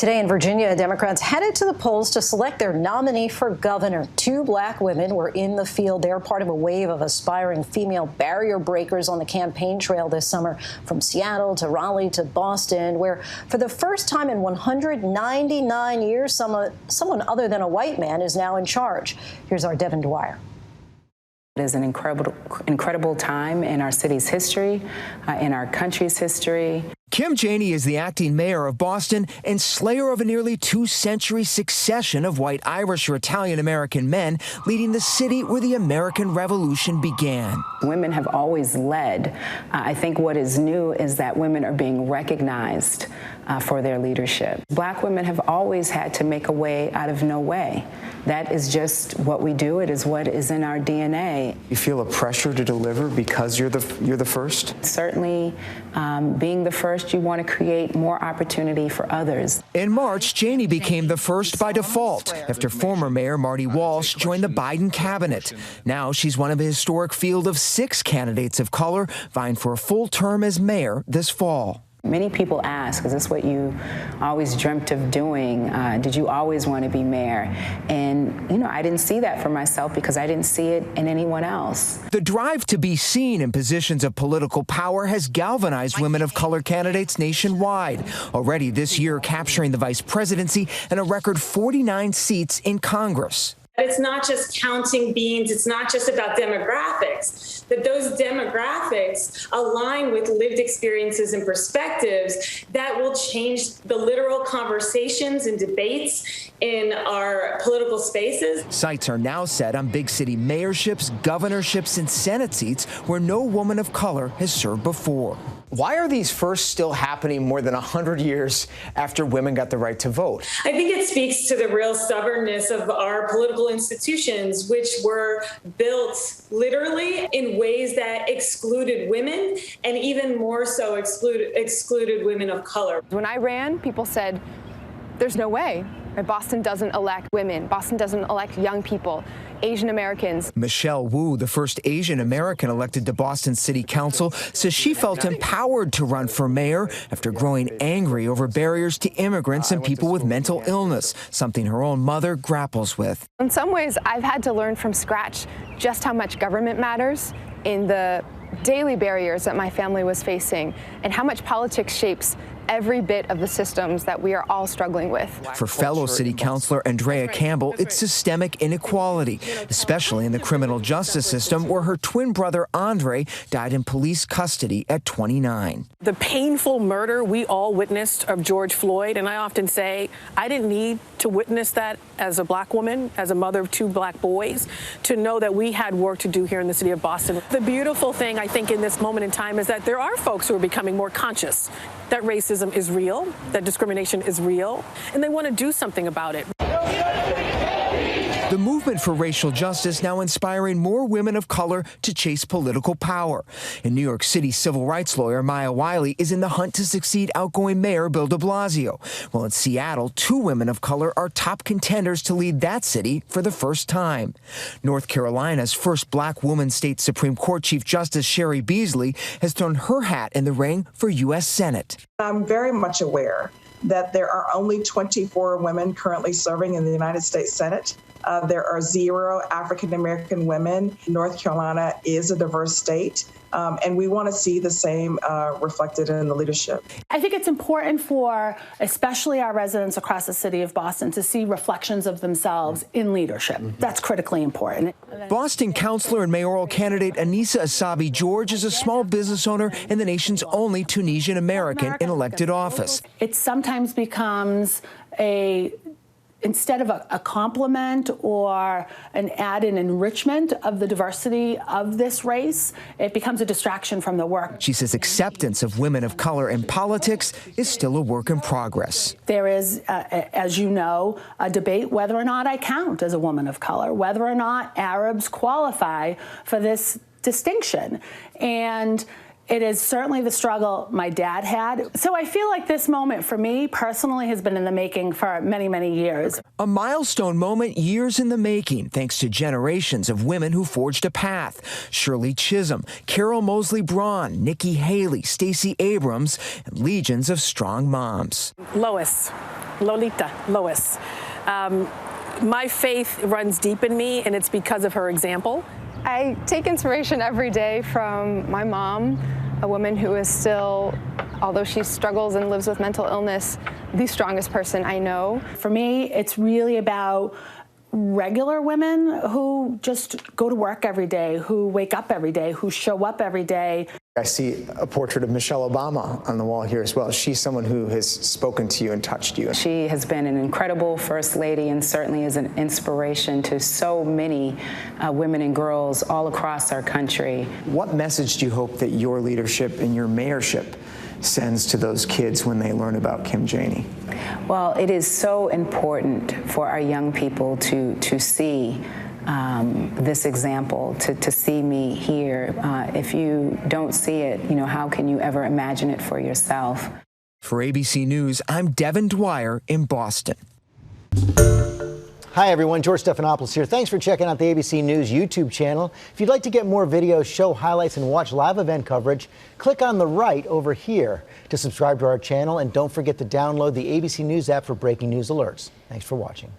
Today in Virginia, Democrats headed to the polls to select their nominee for governor. Two black women were in the field. They're part of a wave of aspiring female barrier breakers on the campaign trail this summer, from Seattle to Raleigh to Boston, where for the first time in 199 years, someone other than a white man is now in charge. Here's our Devin Dwyer. It is an incredible time in our city's history, in our country's history. Kim Janey is the acting mayor of Boston and slayer of a nearly two-century succession of white Irish or Italian-American men leading the city where the American Revolution began. Women have always led. I think what is new is that women are being recognized for their leadership. Black women have always had to make a way out of no way. That is just what we do. It is what is in our DNA. You feel a pressure to deliver because you're the first? Certainly, being the first, you want to create more opportunity for others. In March, Janey became the first by default after former Mayor Marty Walsh joined the Biden cabinet. Now she's one of a historic field of 6 candidates of color vying for a full term as mayor this fall. Many people ask, is this what you always dreamt of doing? Did you always want to be mayor? And, I didn't see that for myself because I didn't see it in anyone else. The drive to be seen in positions of political power has galvanized women of color candidates nationwide, already this year capturing the vice presidency and a record 49 seats in Congress. It's not just counting beans. It's not just about demographics, that those demographics align with lived experiences and perspectives that will change the literal conversations and debates in our political spaces. Sights are now set on big city mayorships, governorships, and Senate seats where no woman of color has served before. Why are these firsts still happening more than 100 years after women got the right to vote? I think it speaks to the real stubbornness of our political institutions, which were built literally in ways that excluded women and even more so excluded women of color. When I ran, people said, there's no way. Boston doesn't elect women. Boston doesn't elect young people, Asian Americans. Michelle Wu, the first Asian American elected to Boston City Council, says she felt empowered to run for mayor after growing angry over barriers to immigrants and people with mental illness, something her own mother grapples with. In some ways, I've had to learn from scratch just how much government matters in the daily barriers that my family was facing and how much politics shapes every bit of the systems that we are all struggling with. For fellow city councilor Andrea Campbell, it's systemic inequality, especially in the criminal justice system where her twin brother Andre died in police custody at 29. The painful murder we all witnessed of George Floyd, and I often say I didn't need to witness that as a black woman, as a mother of 2 black boys, to know that we had work to do here in the city of Boston. The beautiful thing, I think, in this moment in time is that there are folks who are becoming more conscious that racism is real, that discrimination is real, and they want to do something about it. The movement for racial justice now inspiring more women of color to chase political power. In New York City, civil rights lawyer Maya Wiley is in the hunt to succeed outgoing Mayor Bill de Blasio. While in Seattle, 2 women of color are top contenders to lead that city for the first time. North Carolina's first black woman state Supreme Court Chief Justice Sherry Beasley has thrown her hat in the ring for U.S. Senate. I'm very much aware that there are only 24 women currently serving in the United States Senate. There are 0 African-American women. North Carolina is a diverse state, and we want to see the same reflected in the leadership. I think it's important for especially our residents across the city of Boston to see reflections of themselves in leadership. That's critically important. Boston councilor and mayoral candidate Anissa Asabi George is a small business owner and the nation's only Tunisian American in elected office. It sometimes becomes instead of a compliment or an added enrichment of the diversity of this race, it becomes a distraction from the work. She says acceptance of women of color in politics is still a work in progress. There is, as you know, a debate whether or not I count as a woman of color, whether or not Arabs qualify for this distinction. And It is certainly the struggle my dad had. So I feel like this moment for me personally has been in the making for many, many years. A milestone moment years in the making, thanks to generations of women who forged a path. Shirley Chisholm, Carol Mosley Braun, Nikki Haley, Stacey Abrams, and legions of strong moms. Lois, Lolita, Lois. My faith runs deep in me, and it's because of her example. I take inspiration every day from my mom, a woman who is still, although she struggles and lives with mental illness, the strongest person I know. For me, it's really about regular women who just go to work every day, who wake up every day, who show up every day. I see a portrait of Michelle Obama on the wall here as well. She's someone who has spoken to you and touched you. She has been an incredible First Lady and certainly is an inspiration to so many women and girls all across our country. What message do you hope that your leadership and your mayorship sends to those kids when they learn about Kim Janey? Well, it is so important for our young people to see this example, to see me here. If you don't see it, how can you ever imagine it for yourself? For ABC News, I'm Devin Dwyer in Boston. Hi, everyone. George Stephanopoulos here. Thanks for checking out the ABC News YouTube channel. If you'd like to get more videos, show highlights, and watch live event coverage, click on the right over here to subscribe to our channel. And don't forget to download the ABC News app for breaking news alerts. Thanks for watching.